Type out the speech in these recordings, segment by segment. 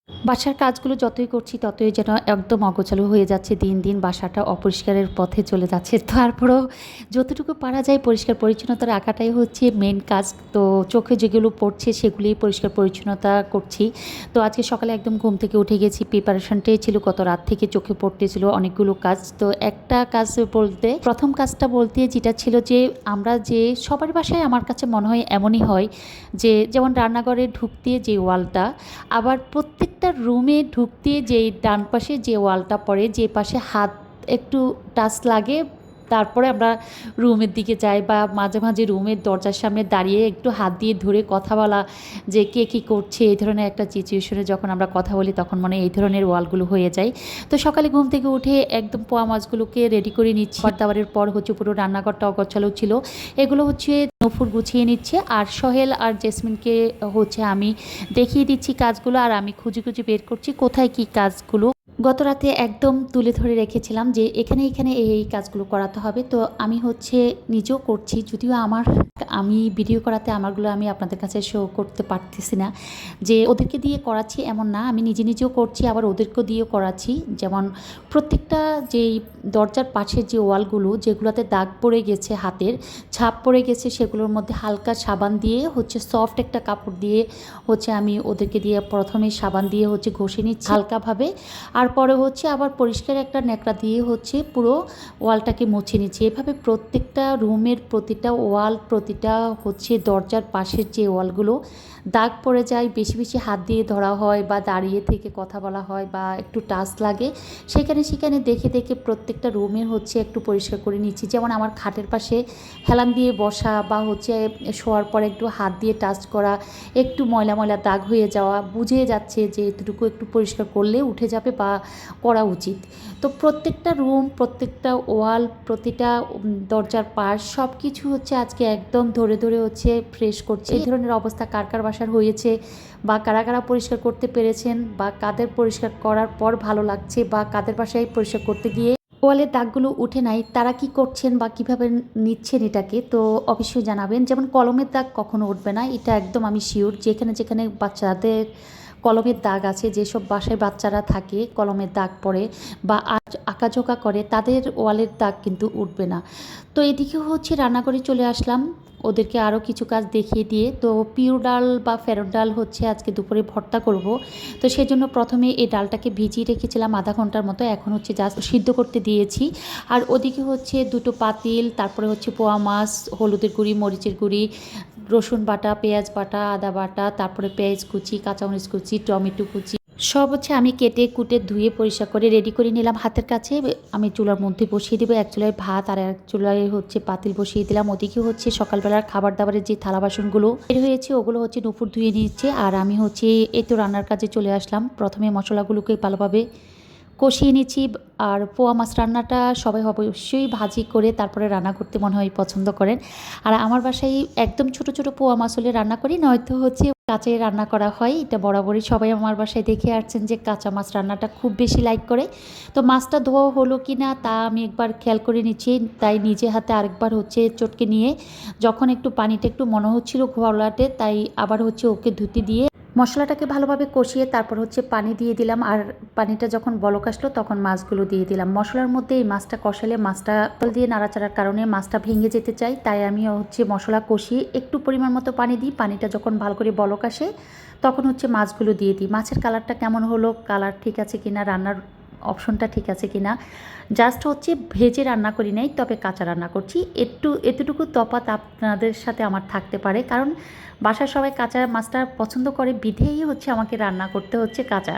বাসার কাজগুলো যতই করছি ততই যেন একদম অগোছালো হয়ে যাচ্ছে। দিন, দিন বাসাটা অপরিষ্কারের পথে চলে যাচ্ছে। তারপরেও যতটুকু পারা যায় পরিষ্কার পরিচ্ছন্নতা রাখাটাই হচ্ছে মেইন কাজ। তো চোখে যেগুলো পড়ছে সেগুলোই পরিষ্কার পরিচ্ছন্নতা করছি। তো আজকে সকালে একদম ঘুম থেকে উঠে গেছি। প্রিপারেশনটাই ছিল গত রাত থেকে চোখে পড়তেছিল অনেকগুলো কাজ। তো একটা কাজ বলতে ১ম কাজটা বলতে যেটা ছিল যে আমরা যে সবার বাসায় আমার কাছে মনে হয় এমনই হয় যে যেমন রান্নাঘরে ঢুকতে যে ওয়ালটা আবার প্রত্যেকটা রুমে ঢুকতে যেই ডান পাশে যে ওয়ালটা পড়ে যে পাশে হাত একটু টাচ লাগে তারপরে আমরা রুমের দিকে যাই বা মাঝে মাঝে রুমের দরজার সামনে দাঁড়িয়ে একটু হাত দিয়ে ধরে কথা বলা যে কে কী করছে এই ধরনের একটা সিচুয়েশনে যখন আমরা কথা বলি তখন মনে এই ধরনের ওয়ালগুলো হয়ে যায়। তো সকালে ঘুম থেকে উঠে একদম পোয়া মাছগুলোকে রেডি করে নিচ্ছি। খাবার দাবারের পর হচ্ছে পুরো রান্নাঘরটা অগোছালো ছিল। এগুলো হচ্ছে নূপুর গুছিয়ে নিচ্ছে আর সোহেল আর জেসমিনকে হচ্ছে আমি দেখিয়ে দিচ্ছি কাজগুলো আর আমি খুঁজে খুঁজে বের করছি কোথায় কি কাজগুলো গত রাতে একদম তুলে ধরে রেখেছিলাম যে এখানে এখানে এই কাজগুলো করাতে হবে। তো আমি হচ্ছে নিজেও করছি, যদিও আমি ভিডিও করাতে আমারগুলো আমি আপনাদের কাছে শো করতে পারতেছি না যে ওদেরকে দিয়ে করাচ্ছি এমন না, আমি নিজে নিজেও করছি আবার ওদেরকেও দিয়েও করাচ্ছি। যেমন প্রত্যেকটা যেই দরজার পাশের যে ওয়ালগুলো যেগুলোতে দাগ পড়ে গেছে, হাতের ছাপ পড়ে গেছে, সেগুলোর মধ্যে হালকা সাবান দিয়ে হচ্ছে সফট একটা কাপড় দিয়ে হচ্ছে আমি ওদেরকে দিয়ে প্রথমে সাবান দিয়ে হচ্ছে ঘষে নিচ্ছি হালকাভাবে। আর পরে হচ্ছে আবার পরিষ্কার একটা ন্যাকড়া দিয়ে হচ্ছে পুরো ওয়ালটাকে মুছে নিচ্ছি। এভাবে প্রত্যেকটা রুমের প্রতিটা ওয়াল, প্রতিটা হচ্ছে দরজার পাশের যে ওয়ালগুলো দাগ পড়ে যায়, বেশি বেশি হাত দিয়ে ধরা হয় বা দাঁড়িয়ে থেকে কথা বলা হয় বা একটু টাচ লাগে, সেখানে সেখানে দেখে দেখে প্রত্যেকটা রুমের হচ্ছে একটু পরিষ্কার করে নিচ্ছি। যেমন আমার খাটের পাশে হেলান দিয়ে বসা বা হচ্ছে শোয়ার পরে একটু হাত দিয়ে টাচ করা, একটু ময়লা ময়লা দাগ হয়ে যাওয়া, বুঝে যাচ্ছে যে এতটুকু একটু পরিষ্কার করলে উঠে যাবে বা করা উচিত। তো প্রত্যেকটা রুম, প্রত্যেকটা ওয়াল, প্রতিটা দরজার পাশ সব কিছু হচ্ছে আজকে একদম ধরে ধরে হচ্ছে ফ্রেশ করছে। এই ধরনের অবস্থা কার কার বাসার হয়েছে বা কারা কারা পরিষ্কার করতে পেরেছেন বা কাদের পরিষ্কার করার পর ভালো লাগছে বা কাদের বাসায় পরিষ্কার করতে গিয়ে ওয়ালের দাগগুলো উঠে নাই, তারা কি করছেন বা কিভাবে নিচ্ছেন এটাকে, তো অবশ্যই জানাবেন। যেমন কলমের দাগ কখনো উঠবে না, এটা একদম আমি শিওর। যেখানে যেখানে বাচ্চাদের কলমের দাগ আছে, যেসব বাসায় বাচ্চারা থাকে কলমের দাগ পড়ে বা আঁকাঝোঁকা করে তাদের ওয়ালের দাগ কিন্তু উঠবে না। তো এদিকে হচ্ছে রান্নাঘরে চলে আসলাম ওদেরকে আরও কিছু কাজ দেখিয়ে দিয়ে। তো পিওর ডাল বা ফেরত ডাল হচ্ছে আজকে দুপুরে ভর্তা করব। তো সেজন্য প্রথমে এই ডালটাকে ভিজিয়ে রেখেছিলাম আধা ঘন্টার মতো, এখন হচ্ছে জাস্ট সিদ্ধ করতে দিয়েছি। আর ওদিকে হচ্ছে দুটো পাতিল, তারপরে হচ্ছে পোয়া মাছ, হলুদের গুঁড়ি, মরিচের গুঁড়ি, রসুন বাটা, পেঁয়াজ বাটা, আদা বাটা, তারপরে পেঁয়াজ কুচি, কাঁচামরিচ কুচি, টমেটো কুচি সব হচ্ছে আমি কেটে কুটে ধুয়ে পরিষ্কার করে রেডি করে নিলাম হাতের কাছে। আমি চুলার মধ্যে বসিয়ে দেবো, এক চুলায় ভাত আর এক চুলায় হচ্ছে পাতিল বসিয়ে দিলাম। ওদিকে হচ্ছে সকালবেলার খাবার দাবারের যে থালা বাসনগুলো বের হয়েছে ওগুলো হচ্ছে নুপুর ধুয়ে নিচ্ছে আর আমি হচ্ছে এই তো রান্নার কাজে চলে আসলাম। প্রথমে মশলাগুলোকে ভালোভাবে কষিয়ে নিচ্ছি। আর পোয়া মাছ রান্নাটা সবাই অবশ্যই ভাজি করে তারপরে রান্না করতে মনে হয় পছন্দ করেন। আর আমার বাসায় একদম ছোট ছোট পোয়া মাছ হলে রান্না করি, নয়তো হচ্ছে কাঁচাই রান্না করা হয়। এটা বরাবরই সবাই আমার বাসায় দেখে আসছেন যে কাঁচা মাছ রান্নাটা খুব বেশি লাইক করে। তো মাছটা ধোয়া হলো কি না তা আমি একবার খেয়াল করে নিচ্ছি, তাই নিজে হাতে আরেকবার হচ্ছে চটকে নিয়ে যখন একটু পানিটা একটু মনে হচ্ছিল ঘোলাটে, তাই আবার হচ্ছে ওকে ধুতে দিয়ে মশলাটাকে ভালোভাবে কষিয়ে তারপর হচ্ছে পানি দিয়ে দিলাম। আর পানিটা যখন বলক আসলো তখন মাছগুলো দিয়ে দিলাম মশলার মধ্যে। এই মাছটা কষালে মাছটা তেল দিয়ে নাড়াচাড়ার কারণে মাছটা ভেঙে যেতে চাই, তাই আমি হচ্ছে মশলা কষিয়ে একটু পরিমাণ মতো পানি দিই। পানিটা যখন ভালো করে বলক আসে তখন হচ্ছে মাছগুলো দিয়ে দিই। মাছের কালারটা কেমন হলো, কালার ঠিক আছে কিনা, রান্নার অপশনটা ঠিক আছে কিনা, জাস্ট হচ্ছে ভেজে রান্না করি নাই, তবে কাঁচা রান্না করছি। এতটুকু তফাৎ আপনাদের সাথে আমার থাকতে পারে, কারণ বাসার সবাই কাঁচা মাছটা পছন্দ করে বিধেই হচ্ছে আমাকে রান্না করতে হচ্ছে কাঁচা।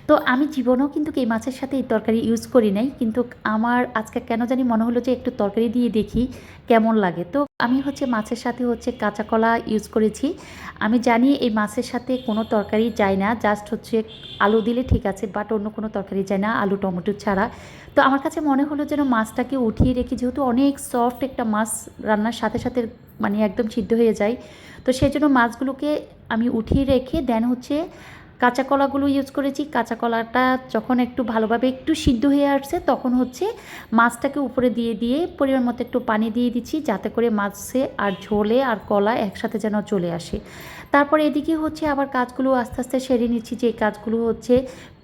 তো আমি জীবনেও কিন্তু এই মাছের সাথে এই তরকারি ইউজ করি নাই, কিন্তু আমার আজকে কেন জানি মনে হলো যে একটু তরকারি দিয়ে দেখি কেমন লাগে। তো আমি হচ্ছে মাছের সাথে হচ্ছে কাঁচা কলা ইউজ করেছি। আমি জানি এই মাছের সাথে কোনো তরকারি যায় না, জাস্ট হচ্ছে আলু দিলে ঠিক আছে, বাট অন্য কোনো তরকারি যায় না আলু টমেটো ছাড়া। তো আমার কাছে মনে হলো যেন মাছটাকে উঠিয়ে রেখে, যেহেতু অনেক সফট একটা মাছ রান্নার সাথে সাথে মানে একদম সিদ্ধ হয়ে যায়, তো সেই জন্য মাছগুলোকে আমি উঠিয়ে রেখে দেন হচ্ছে কাঁচা কলাগুলো ইউজ করেছি। কাঁচা কলাটা যখন একটু ভালোভাবে একটু সিদ্ধ হয়ে আসছে তখন হচ্ছে মাছটাকে উপরে দিয়ে দিয়ে পরিমাণ মতো একটু পানি দিয়ে দিচ্ছি, যাতে করে মাছে আর ঝোলে আর কলা একসাথে যেন চলে আসে। তারপরে এদিকে হচ্ছে আবার কাজগুলো আস্তে আস্তে সেরে নিচ্ছি, যে কাজগুলো হচ্ছে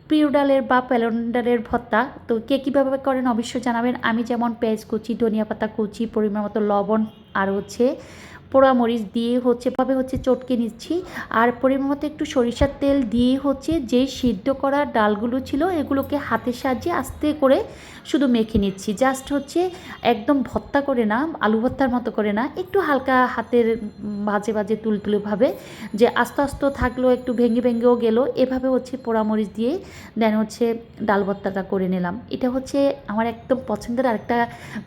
পিওর ডালের বা প্যালন ডালের ভর্তা। তো কে কীভাবে করেন অবশ্যই জানাবেন। আমি যেমন পেঁয়াজ কুচি, ধনিয়া পাতা কুচি, পরিমাণ মতো লবণ আর হচ্ছে পোড়া মরিচ দিয়ে হচ্ছে চটকে নিচ্ছি। আর পরিমাণ মতো একটু সরিষার তেল দিয়ে হচ্ছে যে সিদ্ধ করা ডালগুলো ছিল এগুলোকে হাতের সাহায্যে আস্তে করে শুধু মেখে নিচ্ছি। জাস্ট হচ্ছে একদম ভর্তা করে না, আলু ভর্তার মতো করে না, একটু হালকা হাতের ভাজে ভাজে তুলতুলেভাবে, যে আস্তে আস্তে থাকলো, একটু ভেঙে ভেঙেও গেল, এভাবে হচ্ছে পোড়া মরিচ দিয়ে দেন হচ্ছে ডাল ভর্তাটা করে নিলাম। এটা হচ্ছে আমার একদম পছন্দের আরেকটা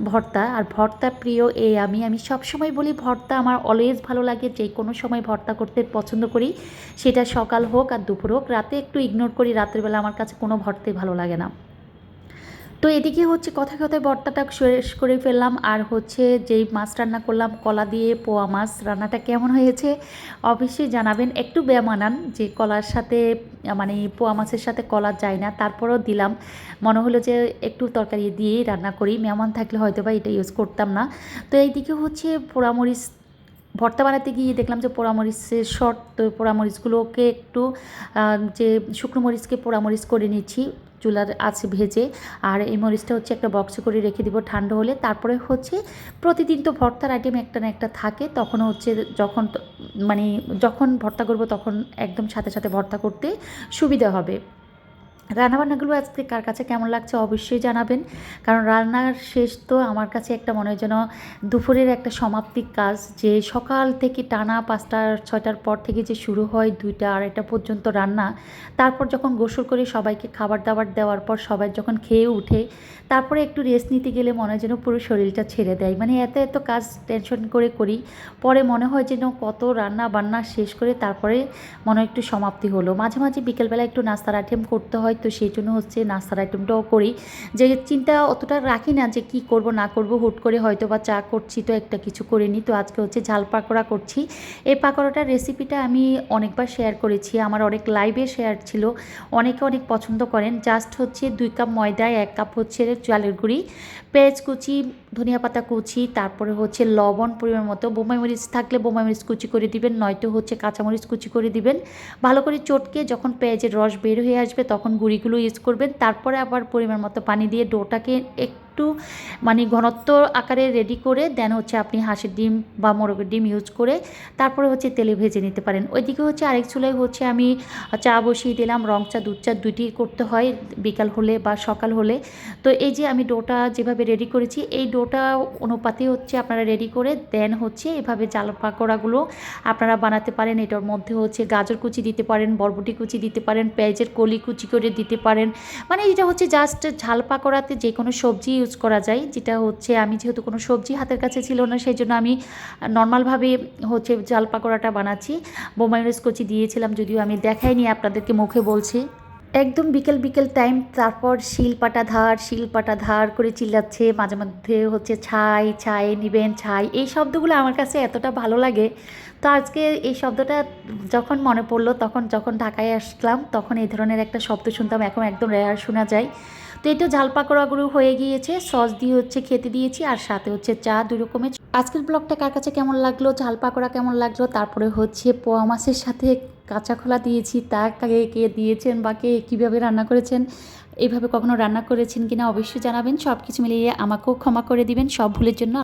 ভর্তা। আর ভর্তা প্রিয় আমি সবসময় বলি ভর্তা আমার অলওয়েজ ভালো লাগে, যে কোনো সময় ভর্তা করতে পছন্দ করি, সেটা সকাল হোক আর দুপুর হোক। রাতে একটু ইগনোর করি, রাতের বেলা আমার কাছে কোনো ভর্তাই ভালো লাগে না। তো এদিকে হচ্ছে কথায় কথায় ভর্তাটা শেষ করে ফেললাম। আর হচ্ছে যেই মাছ রান্না করলাম কলা দিয়ে পোয়া মাছ, রান্নাটা কেমন হয়েছে অবশ্যই জানাবেন। একটু বেমানান, যে কলার সাথে মানে পোয়া মাছের সাথে কলা যায় না, তারপরেও দিলাম। মনে হলো যে একটু তরকারি দিয়েই রান্না করি, মেহমান থাকলে হয়তো বা এটা ইউজ করতাম না। তো এইদিকে হচ্ছে পোড়ামরিচ ভর্তা বানাতে গিয়ে দেখলাম যে পোড়ামরিচের শর্ট, তো পোড়ামরিচগুলোকে একটু যে শুকনো মরিচকে পোড়ামরিচ করে নিচ্ছি চুলার আছে ভেজে। আর এই মরিচটা হচ্ছে একটা বক্সে করে রেখে দিব ঠান্ডা হলে। তারপরে হচ্ছে প্রতিদিন তো ভর্তার আইটেম একটা না একটা থাকে, তখন হচ্ছে মানে যখন ভর্তা করব তখন একদম সাথে সাথে ভর্তা করতে সুবিধা হবে। রান্নাবান্নাগুলো আজকে কার কাছে কেমন লাগছে অবশ্যই জানাবেন। কারণ রান্নার শেষ তো আমার কাছে একটা মনে হয় যেন দুপুরের একটা সমাপ্তির কাজ, যে সকাল থেকে টানা 5টা-6টার পর থেকে যে শুরু হয় 2টা-2:30 পর্যন্ত রান্না। তারপর যখন গোসল করে সবাইকে খাবার দাবার দেওয়ার পর সবাই যখন খেয়ে উঠে তারপরে একটু রেস্ট নিতে গেলে মনে হয় যেন পুরো শরীরটা ছেড়ে দেয়। মানে এত এত কাজ টেনশন করে করি, পরে মনে হয় যেন কত রান্না বান্না শেষ করে তারপরে মনে হয় একটু সমাপ্তি হলো। মাঝে মাঝে বিকেলবেলা একটু নাস্তার আইটেম করতে হয়, তো সেই জন্য হচ্ছে নাস্তার আইটেমটাও করি, যে চিন্তা অতটা রাখি না যে কি করব না করব, হুট করে হয়তো বা চা করছি তো একটা কিছু করে নিই। তো আজকে হচ্ছে ঝাল পাকোড়া করছি। এই পাকোড়াটার রেসিপিটা আমি অনেকবার শেয়ার করেছি, আমার অনেক লাইভে শেয়ার ছিল, অনেকে অনেক পছন্দ করেন। জাস্ট হচ্ছে 2 কাপ ময়দায় 1 কাপ হচ্ছে চালের গুঁড়ি, পেঁয়াজ কুচি, ধনিয়া পাতা কুচি, তারপরে হচ্ছে লবণ পরিমাণ মতো, বোম্বাই মরিচ থাকলে বোম্বাই মরিচ কুচি করে দিবেন, নয়তো হচ্ছে কাঁচামরিচ কুচি করে দিবেন। ভালো করে চটকে যখন পেঁয়াজের রস বের হয়ে আসবে তখন গুঁড়িগুলো ইউজ করবেন। তারপরে আবার পরিমাণ মতো পানি দিয়ে ডোটাকে একটু মানে ঘনত্ব আকারে রেডি করে দেন হচ্ছে আপনি হাঁসের ডিম বা মোরগের ডিম ইউজ করে তারপরে হচ্ছে তেলে ভেজে নিতে পারেন। ওইদিকে হচ্ছে আরেক চুলায় হচ্ছে আমি চা বসিয়ে দিলাম, রং চা দুধ চা দুইটি করতে হয় বিকাল হলে বা সকাল হলে। তো এই যে আমি ডোটা যেভাবে রেডি করেছি এই ডোটা অনুপাতে হচ্ছে আপনারা রেডি করে দেন হচ্ছে এভাবে জাল পাকোড়াগুলো আপনারা বানাতে পারেন। এটার মধ্যে হচ্ছে গাজর কুচি দিতে পারেন, বরবটি কুচি দিতে পারেন, পেঁয়াজের কলি কুচি করে দিতে পারেন। মানে এটা হচ্ছে জাস্ট ঝাল পাকোড়াতে যে কোনো সবজি ইউজ করা যায়। যেটা হচ্ছে আমি যেহেতু কোনো সবজি হাতের কাছে ছিল না সেই জন্য আমি নর্মালভাবে হচ্ছে ঝাল পাকোড়াটা বানাচ্ছি। বোম্বাই মরিচ কুচি দিয়েছিলাম, যদিও আমি দেখাইনি, আপনাদেরকে মুখে বলছি। একদম বিকেল বিকেল টাইম, তারপর শিলপাটা ধার করে চিল্লাচ্ছে, মাঝে মধ্যে হচ্ছে ছাই ছাই নিবেন ছাই, এই শব্দগুলো আমার কাছে এতটা ভালো লাগে। তো আজকে এই শব্দটা যখন মনে পড়লো, যখন ঢাকায় আসলাম তখন এই ধরনের একটা শব্দ শুনতাম, এখন একদম রেয়ার শোনা যায়। তো এই তো ঝাল পাকোড়াগুলো হয়ে গিয়েছে, সস দিয়ে হচ্ছে খেতে দিয়েছি আর সাথে হচ্ছে চা, 2 রকমের। আজকের ব্লগটা কার কাছে কেমন লাগলো, ঝাল পাকোড়া কেমন লাগলো, তারপরে হচ্ছে পোয়া মাছের সাথে কাঁচা খোলা দিয়েছি, তা কে কে দিয়েছেন বা কে কীভাবে রান্না করেছেন, এইভাবে কখনো রান্না করেছেন কিনা অবশ্যই জানাবেন। সব কিছু মিলিয়ে আমাকেও ক্ষমা করে দিবেন সব ভুলের জন্য।